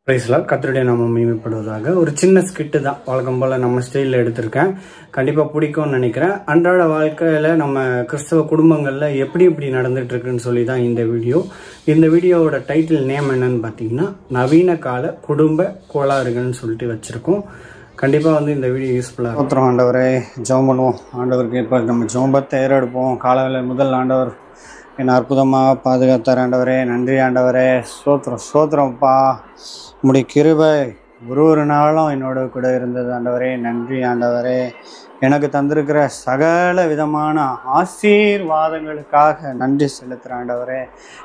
பிரைஸ்லாம் கர்த்தருடைய நாமம் மகிமைப்படுவதாக ஒரு சின்ன ஸ்கிட்டு தான் வழக்கம் போல் நம்ம ஸ்டைலில் எடுத்திருக்கேன். கண்டிப்பாக பிடிக்கும்னு நினைக்கிறேன். அன்றாட வாழ்க்கையில் நம்ம கிறிஸ்தவ குடும்பங்களில் எப்படி நடந்துட்டு இருக்குன்னு சொல்லி தான் இந்த வீடியோ. இந்த வீடியோவோட டைட்டில் நேம் என்னன்னு பார்த்தீங்கன்னா நவீன கால குடும்ப கோளாறுகள்னு சொல்லிட்டு வச்சுருக்கோம். கண்டிப்பாக வந்து இந்த வீடியோ யூஸ்ஃபுல்லாக இருக்கும். ஆண்டவரே ஜெபம் பண்ணுவோம். ஆண்டவருக்கு இப்போ நம்ம ஜெபத்தை ஏறெடுப்போம். காலையில் முதல் ஆண்டவர் என்ன அற்புதமாக பாதுகாத்தார். ஆண்டவரே நன்றி ஆண்டவரே, சோத்திரம்ப்பா. உம்முடைய கிருபை ஒரு நாளும் என்னோட கூட இருந்தது ஆண்டவரே. நன்றி ஆண்டவரே. எனக்கு தந்திருக்கிற சகல விதமான ஆசீர்வாதங்களுக்காக நன்றி செலுத்துகிற ஆண்டவரே.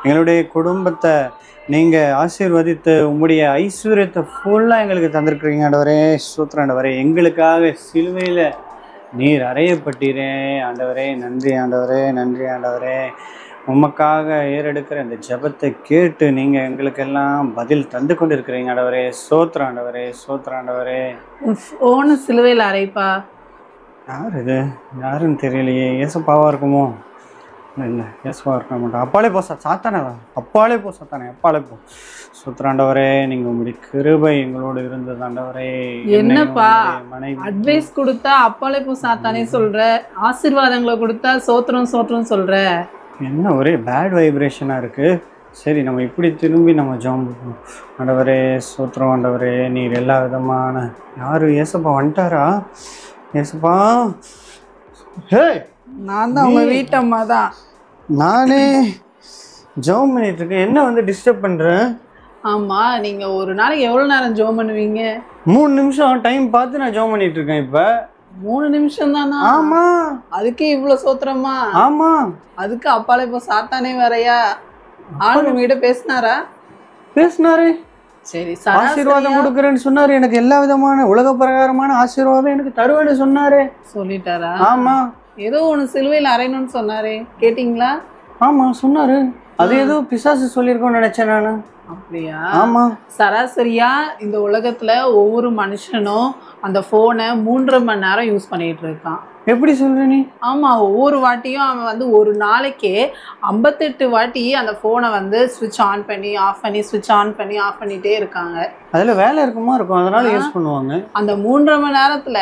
எங்களுடைய குடும்பத்தை நீங்கள் ஆசீர்வதித்து உம்முடைய ஐஸ்வர்யத்தை ஃபுல்லாக எங்களுக்கு தந்திருக்கிறீங்க ஆண்டவரே. சூத்திரம் ஆண்டவரே. எங்களுக்காக சிலுவையில் நீர் அறையப்பட்டீரே ஆண்டவரே. நன்றி ஆண்டவரே, நன்றி ஆண்டவரே. உமக்காக ஏறெடுக்கிற இந்த ஜெபத்தை கேட்டு நீங்கள் எங்களுக்கெல்லாம் பதில் தந்து கொண்டு இருக்கிறீங்க ஆண்டவரே. சோத்திரம் ஆண்டவரே, சோத்திரம் ஆண்டவரே. ஃபோனு சிலுவையில் அரைப்பா. யார் இது? யாருன்னு தெரியலையே. ஏசப்பாவாக இருக்குமோ? இல்லை ஏசப்பாவாக இருக்க மாட்டோம். அப்பாலே போ சாத்தானே, அப்பாலே போ சாத்தானே, அப்பாலே போ. சூத்திராண்டவரே, நீங்கள் உங்களுடைய கிருபை எங்களோடு இருந்தது ஆண்டவரே. என்னப்பா அட்வைஸ் கொடுத்தா அப்பாலே போ சாத்தானே சொல்ற, ஆசீர்வாதங்களை கொடுத்தா சோத்திரம் சோத்திரம் சொல்ற. என்ன ஒரே பேட் வைப்ரேஷனாக இருக்குது. சரி, நம்ம இப்படி திரும்பி நம்ம ஜெபம் பண்ணுவோம். ஆண்டவரே சோத்திரம் ஆண்டவரே. நீர் எல்லா விதமான யார் ஏசப்பா வந்துட்டாரா? ஏசப்பா, ஹே, நான் தான் உங்க வீட்டம்மா தான். நானே ஜெபம் பண்ணிட்டு இருக்கேன். என்ன வந்து டிஸ்டர்ப் பண்ணுறேன்? ஆமா, நீங்க ஒரு நாளைக்கு எவ்வளவு நேரம் ஜெபம் பண்ணுவீங்க? 3 நிமிஷம் டைம் பார்த்து நான் ஜெபம் பண்ணிட்டு இருக்கேன். இப்போ 3 நிமிஷம் தானா? ஆமா. அதுக்கே இவ்வளவு சோத்திரமா? ஆமா. அதுக்கு அப்பாலே இப்போ சாத்தானே வரையா? ஆளு உங்ககிட்ட பேசினாரு. சரி, ஆசீர்வாதம் கொடுக்குறேன்னு சொன்னாரு. எனக்கு எல்லா விதமான உலக பிரகாரமான ஆசீர்வாதம் எனக்கு தருவேன்னு சொன்னாரு. சொல்லிட்டாரா? ஆமா. ஏதோ ஒன்று சிலுவையில் அரையணும்னு சொன்னாரு, கேட்டிங்களா? ஆமா சொன்னாரு. அது ஏதோ பிசாசு சொல்லியிருக்கோன்னு நினைச்சேன் நானு. அப்படியா? ஆமா. சராசரியா இந்த உலகத்துல ஒவ்வொரு மனுஷனும் அந்த போனை 3.5 மணி நேரம் யூஸ் பண்ணிட்டு இருக்கான். எப்படி சொல்ற நீ? ஆமா, ஒவ்வொரு வாட்டியும் அவன் வந்து ஒரு நாளைக்கே 58 வாட்டி அந்த போனை வந்து ஸ்விட்ச் ஆன் பண்ணி ஆஃப் பண்ணி ஸ்விட்ச் ஆன் பண்ணி ஆஃப் பண்ணிட்டே இருக்காங்க. அதுல வேலை இருக்குமா இருக்கும், அதனால யூஸ் பண்ணுவாங்க. அந்த 3.5 மணி நேரத்துல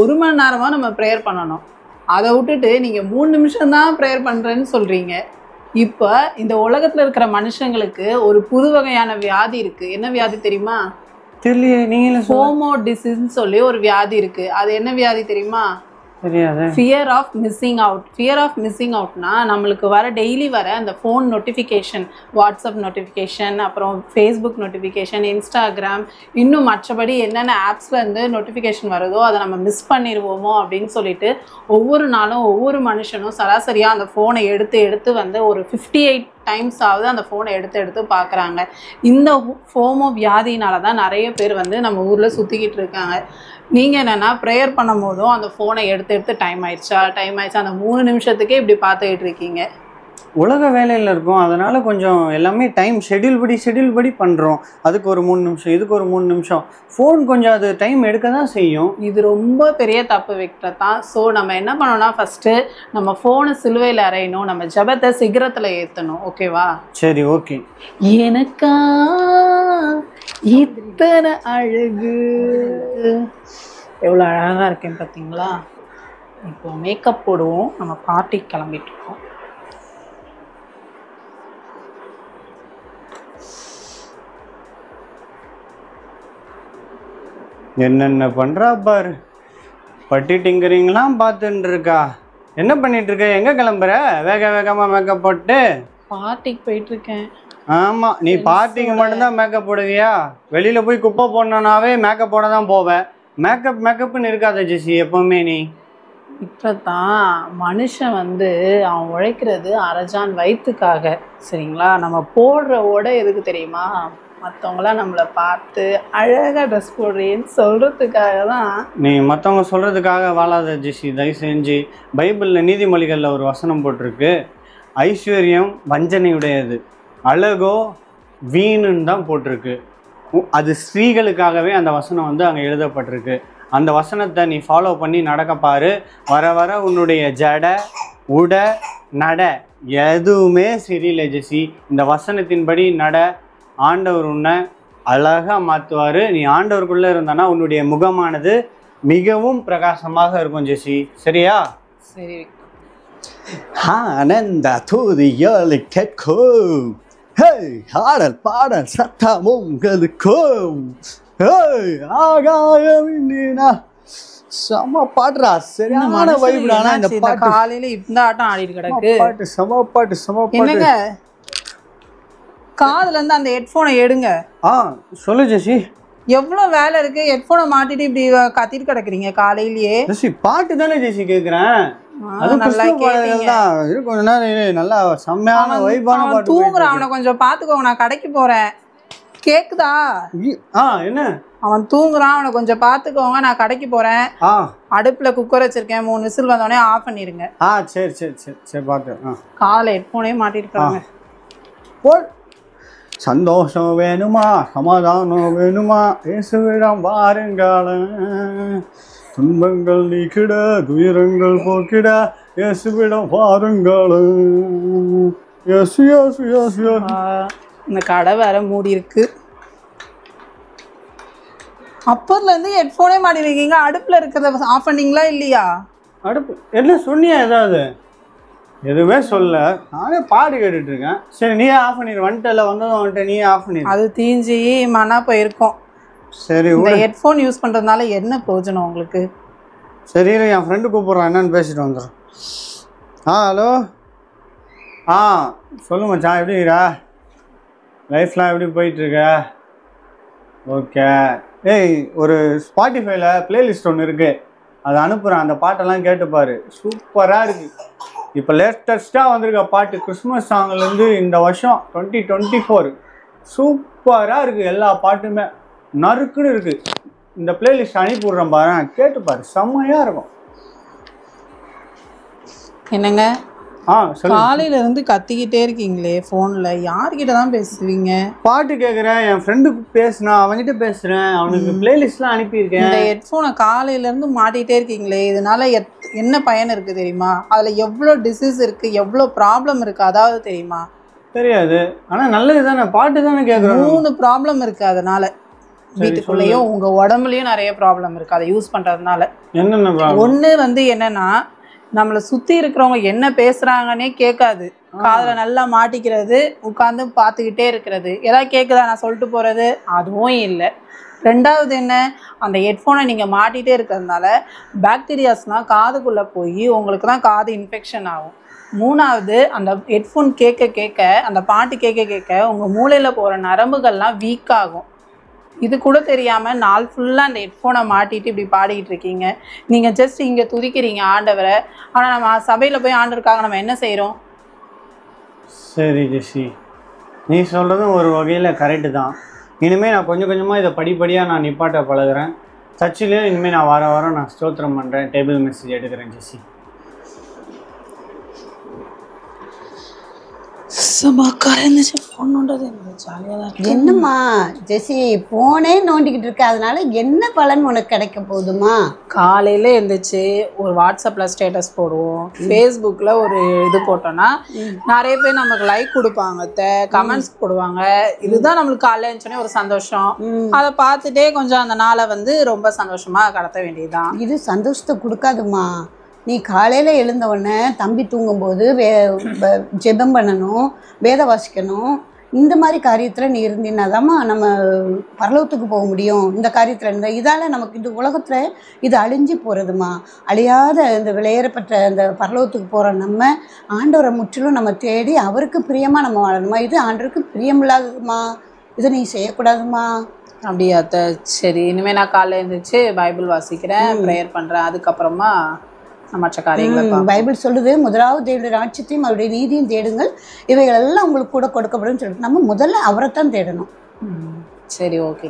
1 மணி நேரமா நம்ம ப்ரேயர் பண்ணணும். அதை விட்டுட்டு நீங்க 3 நிமிஷம் தான் ப்ரேயர் பண்றேன்னு சொல்றீங்க. இப்போ இந்த உலகத்துல இருக்கிற மனுஷங்களுக்கு ஒரு புது வகையான வியாதி இருக்கு. என்ன வியாதி தெரியுமா? தெரியலையே. நீங்க ஹோமோ டிசீஸ்னு சொல்லி ஒரு வியாதி இருக்கு. அது என்ன வியாதி தெரியுமா? தெரியாது. Fear of missing out. Fear of missing அவுட்னா நம்மளுக்கு டெய்லி வர அந்த ஃபோன் நோட்டிஃபிகேஷன், வாட்ஸ்அப் நோட்டிஃபிகேஷன், அப்புறம் ஃபேஸ்புக் நோட்டிஃபிகேஷன், இன்ஸ்டாகிராம், இன்னும் மற்றபடி என்னென்ன ஆப்ஸ்லேருந்து நோட்டிஃபிகேஷன் வருதோ அதை நம்ம மிஸ் பண்ணிடுவோமோ அப்படின்னு சொல்லிட்டு ஒவ்வொரு நாளும் ஒவ்வொரு மனுஷனும் சராசரியாக அந்த ஃபோனை எடுத்து வந்து ஒரு 58 டைம்ஸ் ஆகுது அந்த ஃபோனை எடுத்து பார்க்குறாங்க. இந்த ஃபோமோ வியாதினால தான் நிறைய பேர் வந்து நம்ம ஊரில் சுற்றிக்கிட்டு இருக்காங்க. நீங்கள் என்னென்னா ப்ரேயர் பண்ணும் போதும் அந்த ஃபோனை எடுத்து டைம் ஆயிடுச்சா அந்த 3 நிமிஷத்துக்கே இப்படி பார்த்துக்கிட்டு இருக்கீங்க. உலக வேலையில் இருக்கும், அதனால கொஞ்சம் எல்லாமே டைம் ஷெட்யூல் படி பண்ணுறோம். அதுக்கு ஒரு 3 நிமிஷம், இதுக்கு ஒரு 3 நிமிஷம். ஃபோன் கொஞ்சம் அது டைம் எடுக்க தான் செய்யும். இது ரொம்ப பெரிய தப்பு விக்டர் தான். ஸோ நம்ம என்ன பண்ணோம்னா ஃபஸ்ட்டு நம்ம ஃபோனை சிலுவையில் அறையணும், நம்ம ஜெபத்தை சிகரத்தில் ஏற்றணும். ஓகேவா? சரி, ஓகே. எனக்கா இத்தனை அழகு, எவ்வளோ அழகாக இருக்கேன் பார்த்தீங்களா? இப்போ மேக்கப் போடுவோம், நம்ம பார்ட்டிக்கு கிளம்பிட்டு இருக்கோம். என்னென்ன பண்ணுறா பாரு. பட்டி டிங்கரிங்லாம் பார்த்துட்டு இருக்கா. என்ன பண்ணிட்டு இருக்க? எங்கே கிளம்புற? வேகமாக மேக்கப் போட்டு பார்ட்டிக்கு போயிட்டுருக்கேன். ஆமாம், நீ பார்ட்டிக்கு மட்டும்தான் மேக்கப் போடுவியா? வெளியில் போய் குப்பை போடணுன்னாவே மேக்கப் போட தான் போவேன். மேக்கப்னு இருக்காத ஜெசி எப்போவுமே நீ. இப்போ தான் மனுஷன் வந்து அவன் உழைக்கிறது அரஜான் வயிற்றுக்காக. சரிங்களா? நம்ம போடுற உடை எதுக்கு தெரியுமா? மற்றவங்களாம் நம்மளை பார்த்து அழகாக ட்ரெஸ் போடுறேன்னு சொல்கிறதுக்காக தான். நீ மற்றவங்க சொல்கிறதுக்காக வாழாத ஜெசி, தயவு செஞ்சு. பைபிளில் நீதிமொழிகளில் ஒரு வசனம் போட்டிருக்கு, ஐஸ்வர்யம் வஞ்சனையுடையது, அழகோ வீணுன்னு தான் போட்டிருக்கு. அது ஸ்திரீகளுக்காகவே அந்த வசனம் வந்து அங்கே எழுதப்பட்டிருக்கு. அந்த வசனத்தை நீ ஃபாலோ பண்ணி நடக்க பாரு. வர உன்னுடைய ஜடை உட நட எதுவுமே சரியில்லை ஜெசி. இந்த வசனத்தின்படி நட. ஆண்டவர் உன்னை அழகா மாத்துவாரு. நீ ஆண்டவருக்குள்ள இருந்தானா உன்னுடைய முகமானது மிகவும் பிரகாசமாக இருக்கும் ஜெசி. சரியா? சரி. ஆனந்த துதியால் கேட்கும், ஹே ஆடல் பாடல் சத்தம் உங்களுக்கும், ஹே ஆகாயமின்னா செம பாடுறா. சரியான வைப்டானா இந்த பாட்டு. காலையில இந்த ஆட்டம் ஆடிட்டு கிடக்கு. பாட்டு செம பாட்டு செம பாட்டு. என்னங்க காதுல இருந்து அந்த ஹெட்போனை எடுங்க. சொல்லு ஜெசி. எவ்வளவு வேலை இருக்கு, ஹெட்போனை மாட்டிட்டு இப்படி கத்திட்டு கிடக்குறீங்க காலையிலேயே. ஜெசி பாட்டு தானே ஜெசி கேக்குறேன். அது நல்லா கேட்டீங்க. கொஞ்ச நேரம் நல்லா செம்மையான வைபான பாட்டு. தூங்குறான், அவனை கொஞ்சம் பாத்துக்கோங்க, நான் கடைக்கு போறேன். கேக்குதா? என்ன? அவன் தூங்குறான், அவனை கொஞ்சம் பாத்துக்கோங்க, நான் கடைக்கு போறேன். அடுப்புல குக்கர் வச்சிருக்கேன், 3 விசில் வந்தோடனே ஆஃப் பண்ணிருங்க. சரி சரி சரி சரி பாத்து. காலை ஹெட்போனே மாட்டிருக்காங்க. சந்தோஷம் வேணுமா, சமாதானம் வேணுமா, இயேசுவிடம் வாருங்கள், துன்பங்கள் நீக்கிட துயரங்கள் போக்கிட இயேசுவிடம் வாருங்கள். இந்த கடை வேற மூடி இருக்கு. அப்பர்ல இருந்து ஹெட்போனே மாட்டிருக்கீங்க, அடுப்புல இருக்கிறத ஆஃப் பண்ணீங்களா இல்லையா? அடுப்பு என்ன சொன்னியா? ஏதாவது எதுவுமே சொல்ல, நானே பாடு கேட்டுட்டு இருக்கேன். சரி நீயே ஆஃப் பண்ணிடு. வந்துட்டல வந்ததும் வந்துட்டு நீயே ஆஃப் பண்ணிடு. அது தீஞ்சி மனா போயிருக்கும். சரி, இந்த ஹெட்ஃபோன் யூஸ் பண்ணுறதுனால என்ன பிரயோஜனம் உங்களுக்கு? சரி என் ஃப்ரெண்டு கூப்பிட்றான், என்னன்னு பேசிட்டு வந்துடுறேன். ஹலோ. சொல்லு மச்சான், எப்படி இருக்கா? லைஃப்லாம் எப்படி போயிட்டுருக்க? ஓகே. ஒரு ஸ்பாட்டிஃபைல பிளேலிஸ்ட் ஒன்று இருக்குது, அதை அனுப்புகிறேன். அந்த பாட்டெல்லாம் கேட்டுப்பாரு, சூப்பராக இருக்குது. இப்போ லேட்டஸ்ட்டாக வந்திருக்க பாட்டு கிறிஸ்மஸ் சாங்லேருந்து இந்த வருஷம் 2024 சூப்பராக இருக்குது. எல்லா பாட்டுமே நறுக்குன்னு இருக்குது. இந்த பிளேலிஸ்ட் அனுப்பி விட்றேன் பாரு, கேட்டுப்பாரு, செம்மையாக இருக்கும். என்னங்க காலையில இருந்து கத்திக்கிட்டே இருக்கீங்களே ஃபோன்ல, யார்கிட்ட தான் பேசுவீங்க? பாட்டு கேட்குறேன், என் ஃப்ரெண்டுக்கு பேசுனா, அவன்கிட்ட பேசுகிறேன், அவனுக்கு பிளேலிஸ்ட்லாம் அனுப்பியிருக்கேன். இந்த ஹெட்ஃபோனை காலையில இருந்து மாட்டிகிட்டே இருக்கீங்களே, இதனால என்ன பயன் இருக்குது தெரியுமா? அதில் எவ்வளோ டிசீஸ் இருக்குது, எவ்வளோ ப்ராப்ளம் இருக்குது, அதாவது தெரியுமா? தெரியாது, ஆனால் நல்லது தானே, பாட்டு தானே கேட்குறோம். 3 ப்ராப்ளம் இருக்குது அதனால. வீட்டுக்குள்ளேயும் உங்கள் உடம்புலையும் நிறைய ப்ராப்ளம் இருக்குது அதை யூஸ் பண்ணுறதுனால. என்னென்ன ப்ராப்ளம்? ஒன்று என்னன்னா, நம்மளை சுற்றி இருக்கிறவங்க என்ன பேசுகிறாங்கன்னே கேட்காது, காதில் நல்லா மாட்டிக்கிறது, உட்காந்து பார்த்துக்கிட்டே இருக்கிறது. எதாவது கேட்குதா நான் சொல்லிட்டு போகிறது, அதுவும் இல்லை. 2வது என்ன, அந்த ஹெட்ஃபோனை நீங்கள் மாட்டிகிட்டே இருக்கிறதுனால பாக்டீரியாஸ்லாம் காதுக்குள்ளே போய் உங்களுக்கு தான் காது இன்ஃபெக்ஷன் ஆகும். 3வது அந்த ஹெட்ஃபோன் கேட்க கேட்க, அந்த பாட்டு கேட்க கேட்க உங்கள் மூளையில் போகிற நரம்புகள்லாம் வீக் ஆகும். இது கூட தெரியாமல் நாள் ஃபுல்லாக அந்த ஹெட்ஃபோனை மாட்டிட்டு இப்படி பாடிக்கிட்டு இருக்கீங்க. நீங்கள் ஜஸ்ட் இங்கே துதிக்கிறீங்க ஆண்டவரை, ஆனால் நம்ம சபையில் போய் ஆண்டவருக்காக நம்ம என்ன செய்கிறோம்? சரி ஜெசி, நீ சொல்கிறதும் ஒரு வகையில் கரெக்டு தான். இனிமேல் நான் கொஞ்சம் கொஞ்சமாக இதை படிப்படியாக நான் நிப்பாட்ட பழகிறேன். சர்ச்சிலே இனிமேல் நான் வாரம் நான் ஸ்தோத்திரம் பண்ணுறேன், டேபிள் மெசேஜ் எடுக்கிறேன் ஜெசி. என்னம்மா ஜெசி ஃபோனே நோண்டிக்கிட்டு இருக்க, அதனால என்ன பலன் உனக்கு கிடைக்க போகுதுமா? காலையில் எழுந்திரிச்சு ஒரு வாட்ஸ்அப்பில் ஸ்டேட்டஸ் போடுவோம், ஃபேஸ்புக்கில் ஒரு இது போட்டோன்னா நிறைய பேர் நமக்கு லைக் கொடுப்பாங்க, கமெண்ட்ஸ் போடுவாங்க. இதுதான் நம்மளுக்கு காலையில் எழுந்தோடனே ஒரு சந்தோஷம். அதை பார்த்துட்டே கொஞ்சம் அந்த நாளை ரொம்ப சந்தோஷமாக கடத்த வேண்டியதுதான். இது சந்தோஷத்தை கொடுக்காதுமா. நீ காலையில் எழுந்த உடனே தம்பி தூங்கும்போது ஜெபம் பண்ணணும், வேத வாசிக்கணும். இந்த மாதிரி காரியத்தில் நீ இருந்தீன்னாதாம்மா நம்ம பரலோகத்துக்கு போக முடியும். இந்த காரியத்தில் இருந்தால் இதால் நமக்கு இந்த உலகத்தில் இது அழிஞ்சு போகிறதுமா. அழியாத இந்த விலையேறப்பட்ட இந்த பரலோகத்துக்கு போகிற நம்ம ஆண்டவரை முற்றிலும் நம்ம தேடி அவருக்கு பிரியமாக நம்ம வாழணுமா. இது ஆண்டவருக்கு பிரியமில்லாததுமா, இதை நீ செய்யக்கூடாதுமா. அப்படியா? சரி, இனிமேல் நான் காலையில் எழுந்திரிச்சு பைபிள் வாசிக்கிறேன், ப்ரேயர் பண்ணுறேன். அதுக்கப்புறமா மற்ற காரியங்களை பைபிள் சொல்லுது, முதலாவது தேவனுடைய ராஜ்யத்தையும் அவருடைய நீதியும் தேடுங்கள், இவைகள் எல்லாம் உங்களுக்கு கூட கொடுக்கப்படும் சொல்லிட்டு நம்ம முதல்ல அவரைத்தான் தேடணும். சரி, ஓகே.